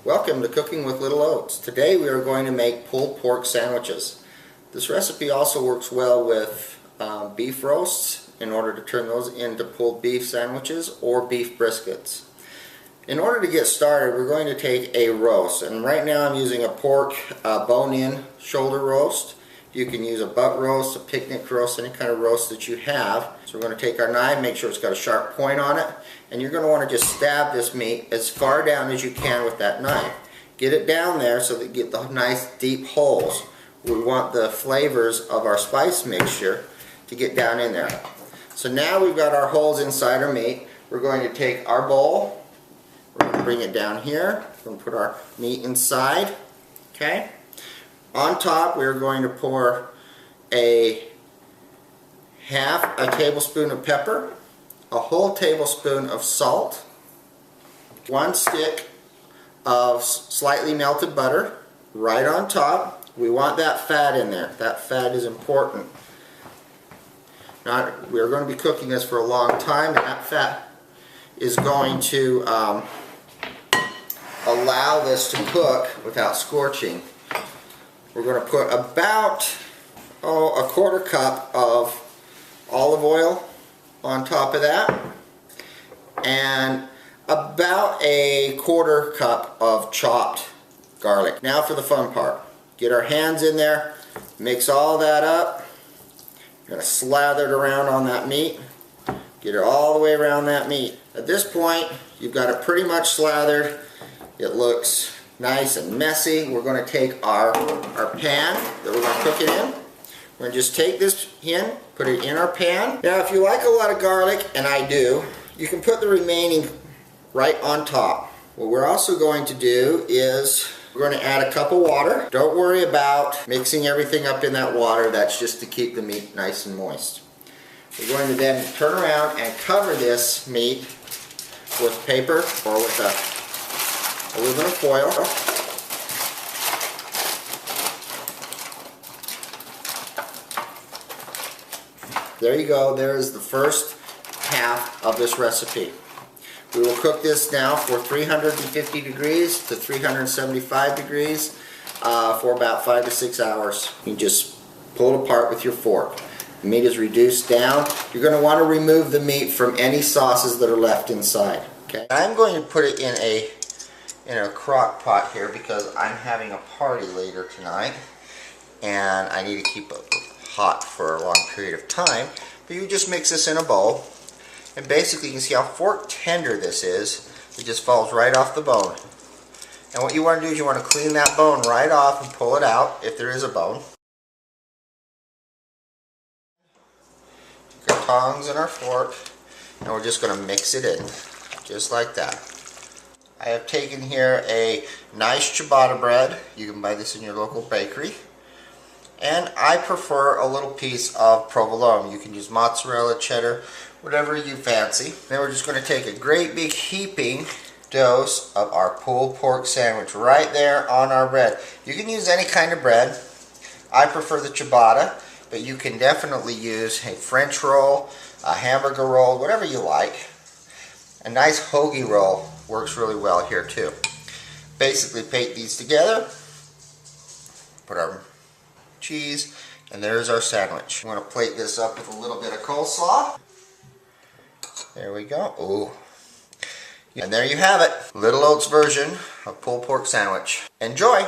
Welcome to Cooking with Little Oats. Today we are going to make pulled pork sandwiches. This recipe also works well with beef roasts in order to turn those into pulled beef sandwiches or beef briskets. In order to get started, we're going to take a roast, and right now I'm using a pork bone-in shoulder roast. You can use a butt roast, a picnic roast, any kind of roast that you have. So we're going to take our knife, make sure it's got a sharp point on it, and you're going to want to just stab this meat as far down as you can with that knife. Get it down there so that you get the nice deep holes. We want the flavors of our spice mixture to get down in there. So now we've got our holes inside our meat. We're going to take our bowl, we're going to bring it down here, we're going to put our meat inside, okay? On top, we're going to pour half a tablespoon of pepper, a whole tablespoon of salt, 1 stick of slightly melted butter right on top. We want that fat in there. That fat is important. Now, we're going to be cooking this for a long time, and that fat is going to allow this to cook without scorching. We're going to put about a 1/4 cup of olive oil on top of that, and about a 1/4 cup of chopped garlic. Now for the fun part. Get our hands in there, mix all that up. You're going to slather it around on that meat. Get it all the way around that meat. At this point, you've got it pretty much slathered. It looks nice and messy. We're going to take our pan that we're going to cook it in. We're going to just take this in, put it in our pan. Now if you like a lot of garlic, and I do, you can put the remaining right on top. What we're also going to do is we're going to add a cup of water. Don't worry about mixing everything up in that water. That's just to keep the meat nice and moist. We're going to then turn around and cover this meat with paper or with aluminum foil. There you go. There's the first half of this recipe. We will cook this now for 350 degrees to 375 degrees for about 5 to 6 hours. You just pull it apart with your fork. The meat is reduced down. You're going to want to remove the meat from any sauces that are left inside. Okay. I'm going to put it in a crock pot here because I'm having a party later tonight and I need to keep it hot for a long period of time. But you just mix this in a bowl, and basically you can see how fork tender this is. It just falls right off the bone. And what you want to do is you want to clean that bone right off and pull it out if there is a bone. Take our tongs and our fork, and we're just going to mix it in just like that. I have taken here a nice ciabatta bread. You can buy this in your local bakery. And I prefer a little piece of provolone. You can use mozzarella, cheddar, whatever you fancy. Then we're just going to take a great big heaping dose of our pulled pork sandwich right there on our bread. You can use any kind of bread. I prefer the ciabatta, but you can definitely use a French roll, a hamburger roll, whatever you like. A nice hoagie roll works really well here too. Basically paste these together, put our cheese, and there's our sandwich. I'm going to plate this up with a little bit of coleslaw. There we go. Ooh. And there you have it. Little Oats version of pulled pork sandwich. Enjoy!